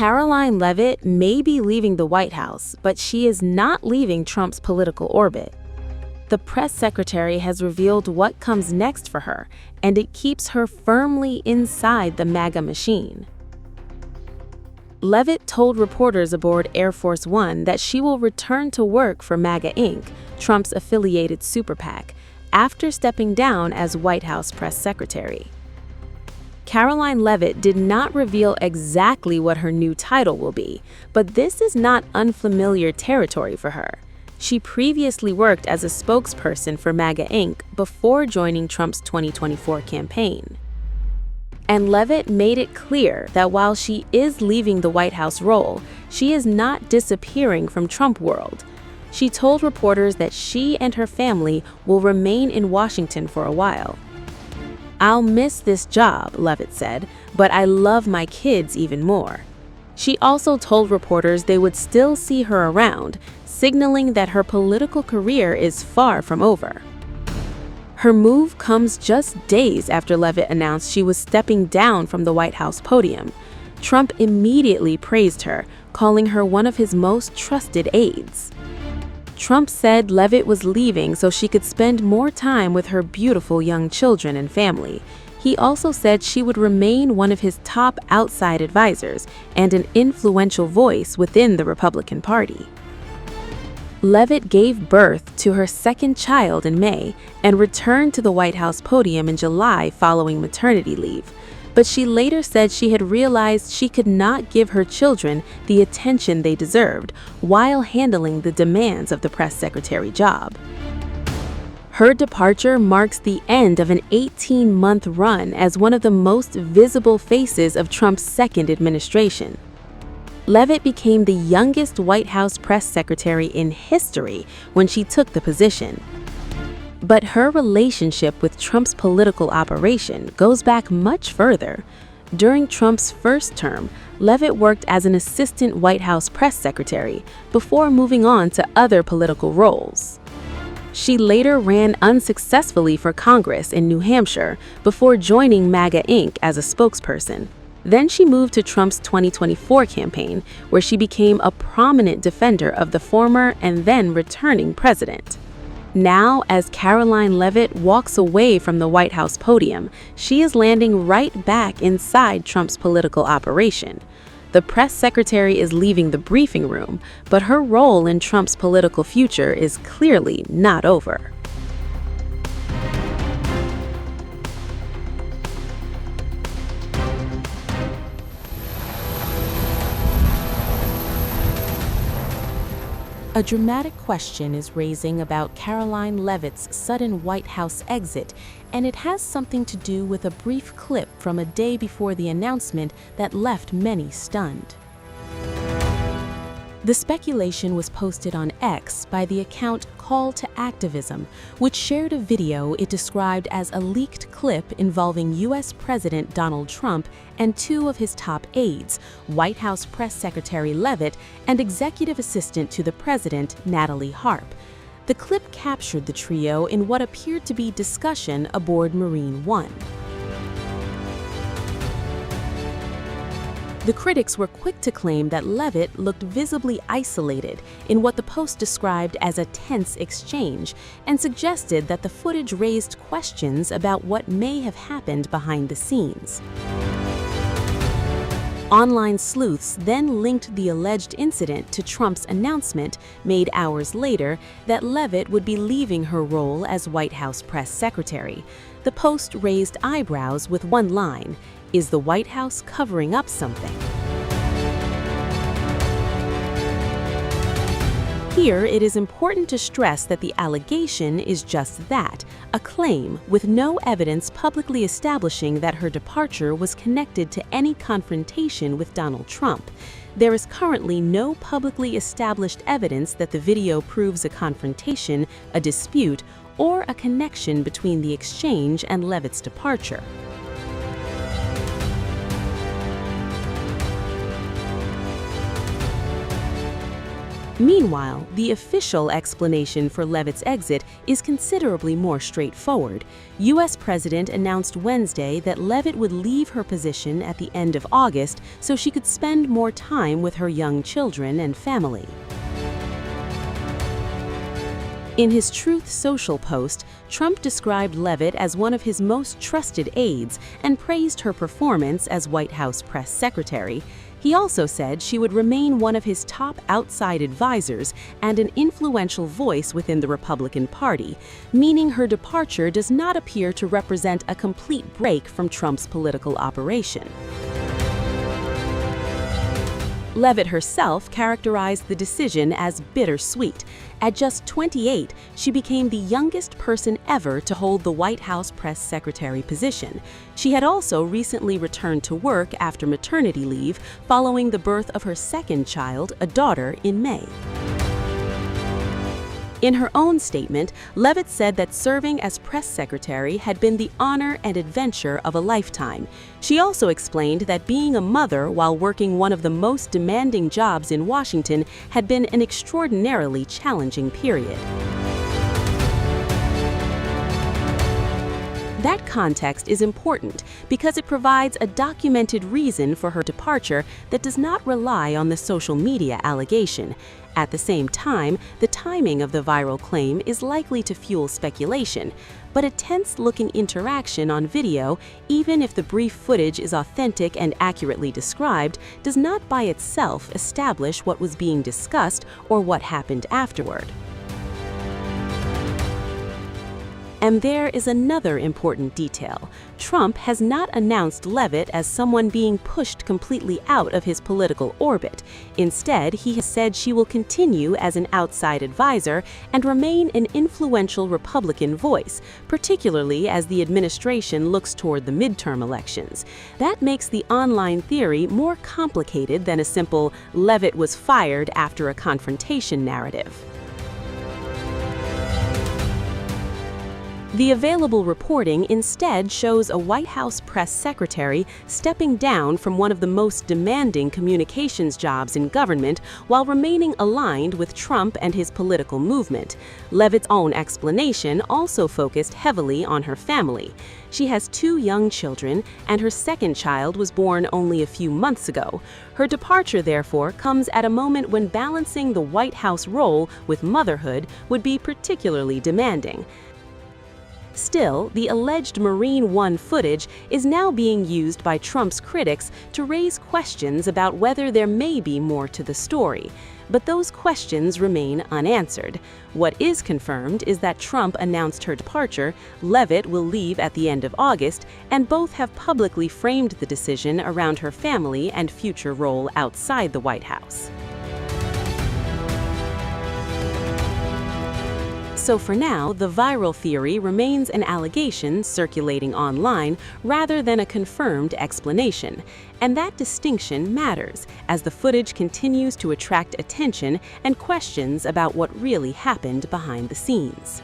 Karoline Leavitt may be leaving the White House, but she is not leaving Trump's political orbit. The press secretary has revealed what comes next for her, and it keeps her firmly inside the MAGA machine. Leavitt told reporters aboard Air Force One that she will return to work for MAGA Inc., Trump's affiliated super PAC, after stepping down as White House press secretary. Karoline Leavitt did not reveal exactly what her new title will be, but this is not unfamiliar territory for her. She previously worked as a spokesperson for MAGA Inc. before joining Trump's 2024 campaign. And Leavitt made it clear that while she is leaving the White House role, she is not disappearing from Trump world. She told reporters that she and her family will remain in Washington for a while. "I'll miss this job," Leavitt said, "but I love my kids even more." She also told reporters they would still see her around, signaling that her political career is far from over. Her move comes just days after Leavitt announced she was stepping down from the White House podium. Trump immediately praised her, calling her one of his most trusted aides. Trump said Leavitt was leaving so she could spend more time with her beautiful young children and family. He also said she would remain one of his top outside advisors and an influential voice within the Republican Party. Leavitt gave birth to her second child in May and returned to the White House podium in July following maternity leave. But she later said she had realized she could not give her children the attention they deserved while handling the demands of the press secretary job. Her departure marks the end of an 18-month run as one of the most visible faces of Trump's second administration. Leavitt became the youngest White House press secretary in history when she took the position. But her relationship with Trump's political operation goes back much further. During Trump's first term, Leavitt worked as an assistant White House press secretary before moving on to other political roles. She later ran unsuccessfully for Congress in New Hampshire before joining MAGA Inc. as a spokesperson. Then she moved to Trump's 2024 campaign, where she became a prominent defender of the former and then returning president. Now, as Karoline Leavitt walks away from the White House podium, she is landing right back inside Trump's political operation. The press secretary is leaving the briefing room, but her role in Trump's political future is clearly not over. A dramatic question is raising about Karoline Leavitt's sudden White House exit, and it has something to do with a brief clip from a day before the announcement that left many stunned. The speculation was posted on X by the account Call to Activism, which shared a video it described as a leaked clip involving U.S. President Donald Trump and two of his top aides, White House Press Secretary Leavitt and Executive Assistant to the President Natalie Harp. The clip captured the trio in what appeared to be discussion aboard Marine One. The critics were quick to claim that Leavitt looked visibly isolated in what the Post described as a tense exchange and suggested that the footage raised questions about what may have happened behind the scenes. Online sleuths then linked the alleged incident to Trump's announcement, made hours later, that Leavitt would be leaving her role as White House press secretary. The Post raised eyebrows with one line: "Is the White House covering up something?" Here, it is important to stress that the allegation is just that, a claim with no evidence publicly establishing that her departure was connected to any confrontation with Donald Trump. There is currently no publicly established evidence that the video proves a confrontation, a dispute, or a connection between the exchange and Leavitt's departure. Meanwhile, the official explanation for Leavitt's exit is considerably more straightforward. U.S. President announced Wednesday that Leavitt would leave her position at the end of August so she could spend more time with her young children and family. In his Truth Social post, Trump described Leavitt as one of his most trusted aides and praised her performance as White House press secretary. He also said she would remain one of his top outside advisors and an influential voice within the Republican Party, meaning her departure does not appear to represent a complete break from Trump's political operation. Leavitt herself characterized the decision as bittersweet. At just 28, she became the youngest person ever to hold the White House press secretary position. She had also recently returned to work after maternity leave following the birth of her second child, a daughter, in May. In her own statement, Leavitt said that serving as press secretary had been the honor and adventure of a lifetime. She also explained that being a mother while working one of the most demanding jobs in Washington had been an extraordinarily challenging period. That context is important because it provides a documented reason for her departure that does not rely on the social media allegation. At the same time, the timing of the viral claim is likely to fuel speculation, but a tense-looking interaction on video, even if the brief footage is authentic and accurately described, does not by itself establish what was being discussed or what happened afterward. And there is another important detail. Trump has not announced Leavitt as someone being pushed completely out of his political orbit. Instead, he has said she will continue as an outside advisor and remain an influential Republican voice, particularly as the administration looks toward the midterm elections. That makes the online theory more complicated than a simple "Leavitt was fired after a confrontation" narrative. The available reporting instead shows a White House press secretary stepping down from one of the most demanding communications jobs in government while remaining aligned with Trump and his political movement. Leavitt's own explanation also focused heavily on her family. She has 2 young children, and her second child was born only a few months ago. Her departure, therefore, comes at a moment when balancing the White House role with motherhood would be particularly demanding. Still, the alleged Marine One footage is now being used by Trump's critics to raise questions about whether there may be more to the story. But those questions remain unanswered. What is confirmed is that Trump announced her departure, Leavitt will leave at the end of August, and both have publicly framed the decision around her family and future role outside the White House. So for now, the viral theory remains an allegation circulating online rather than a confirmed explanation. And that distinction matters as the footage continues to attract attention and questions about what really happened behind the scenes.